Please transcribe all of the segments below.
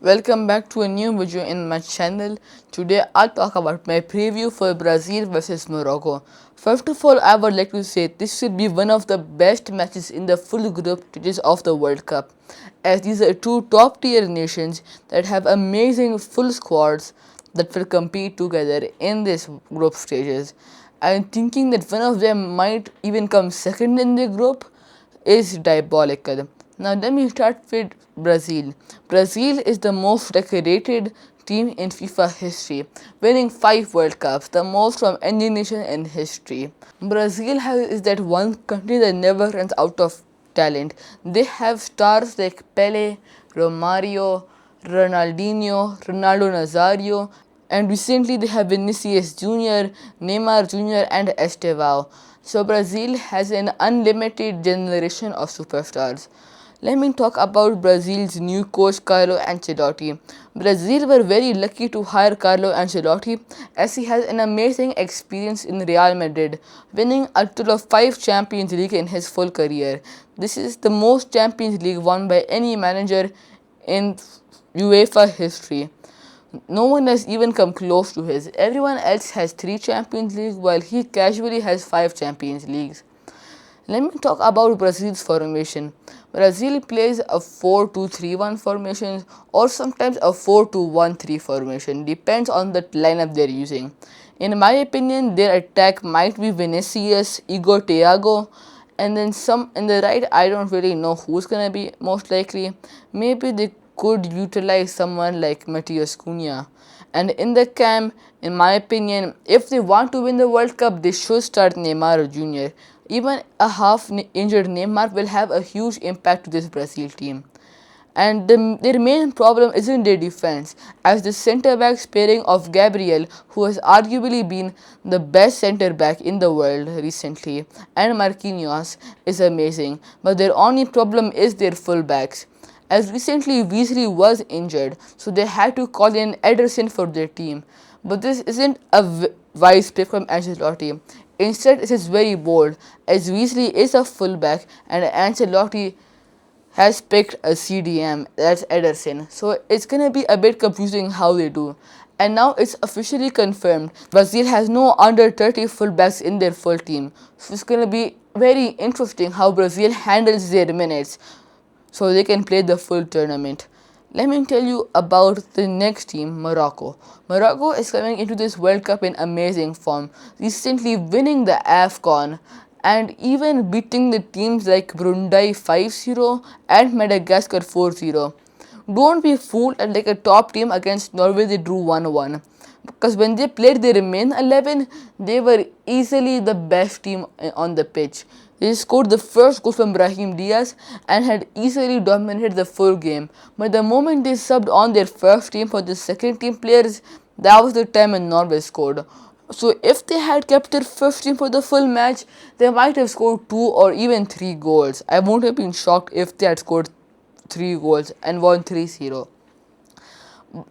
Welcome back to a new video in my channel. Today I'll talk about my preview for Brazil vs Morocco. First of all, I would like to say this should be one of the best matches in the full group stages of the World Cup, as these are two top tier nations that have amazing full squads that will compete together in this group stages. I'm thinking that one of them might even come second in the group is diabolical. Now let me start with Brazil. Brazil is the most decorated team in FIFA history, winning 5 World Cups, the most from any nation in history. Brazil is that one country that never runs out of talent. They have stars like Pele, Romario, Ronaldinho, Ronaldo Nazario, and recently they have Vinicius Jr., Neymar Jr., and Estevao. So Brazil has an unlimited generation of superstars. Let me talk about Brazil's new coach Carlo Ancelotti. Brazil were very lucky to hire Carlo Ancelotti as he has an amazing experience in Real Madrid, winning a total of 5 Champions League in his full career. This is the most Champions League won by any manager in UEFA history. No one has even come close to his. Everyone else has 3 Champions Leagues while he casually has 5 Champions Leagues. Let me talk about Brazil's formation. Brazil plays a 4-2-3-1 formation or sometimes a 4-2-1-3 formation, depends on the lineup they're using. In my opinion, their attack might be Vinicius, Igor Thiago, and then some in the right. I don't really know who's gonna be most likely. Maybe they could utilize someone like Matheus Cunha. And in the camp, in my opinion, if they want to win the World Cup, they should start Neymar Jr. Even a half injured Neymar will have a huge impact to this Brazil team. And their main problem isn't their defense, as the centre back pairing of Gabriel, who has arguably been the best centre back in the world recently, and Marquinhos is amazing, but their only problem is their fullbacks. As recently Weasley was injured, so they had to call in Ederson for their team. But this isn't a wise pick from Ancelotti. Instead, it is very bold, as Weasley is a fullback and Ancelotti has picked a CDM, that's Ederson. So it's gonna be a bit confusing how they do. And now it's officially confirmed Brazil has no under 30 fullbacks in their full team. So it's gonna be very interesting how Brazil handles their minutes so they can play the full tournament. Let me tell you about the next team, Morocco. Morocco is coming into this World Cup in amazing form, recently winning the AFCON and even beating the teams like Brunei 5-0 and Madagascar 4-0. Don't be fooled at like a top team against Norway they drew 1-1. Because when they played their main 11, they were easily the best team on the pitch. They scored the first goal from Brahim Diaz and had easily dominated the full game. But the moment they subbed on their first team for the second team players, that was the time when Norway scored. So if they had kept their first team for the full match, they might have scored 2 or even 3 goals. I won't have been shocked if they had scored 3 goals and won 3-0.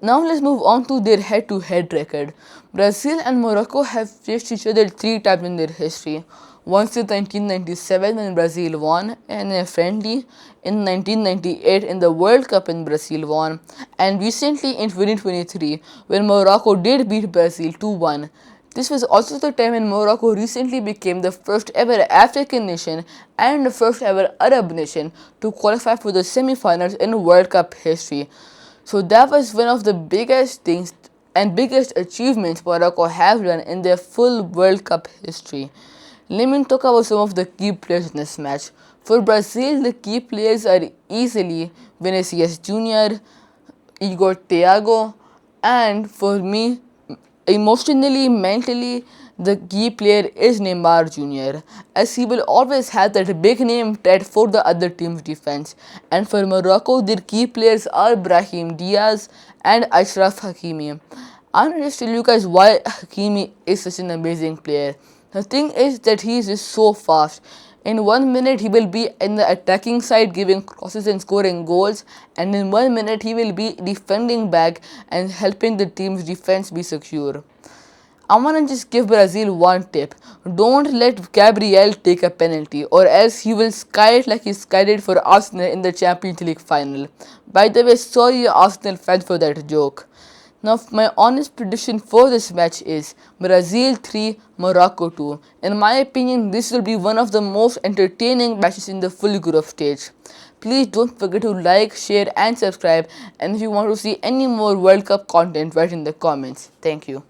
Now let's move on to their head-to-head record. Brazil and Morocco have faced each other 3 times in their history. Once in 1997 when Brazil won in a friendly, in 1998 in the World Cup when Brazil won, and recently in 2023 when Morocco did beat Brazil 2-1. This was also the time when Morocco recently became the first ever African nation and the first ever Arab nation to qualify for the semi-finals in World Cup history. So that was one of the biggest things and biggest achievements Morocco have done in their full World Cup history. Let me talk about some of the key players in this match. For Brazil, the key players are easily Vinicius Jr., Igor Thiago, and for me, emotionally, mentally, the key player is Neymar Jr., as he will always have that big name tag for the other team's defense. And for Morocco, their key players are Brahim Diaz and Achraf Hakimi. I'm going to tell you guys why Hakimi is such an amazing player. The thing is that he is just so fast. In 1 minute, he will be in the attacking side giving crosses and scoring goals, and in 1 minute, he will be defending back and helping the team's defense be secure. I wanna just give Brazil one tip. Don't let Gabriel take a penalty, or else he will sky it like he skied it for Arsenal in the Champions League final. By the way, sorry Arsenal fans for that joke. Now, my honest prediction for this match is Brazil 3, Morocco 2. In my opinion, this will be one of the most entertaining matches in the full group stage. Please don't forget to like, share, and subscribe. And if you want to see any more World Cup content, write in the comments. Thank you.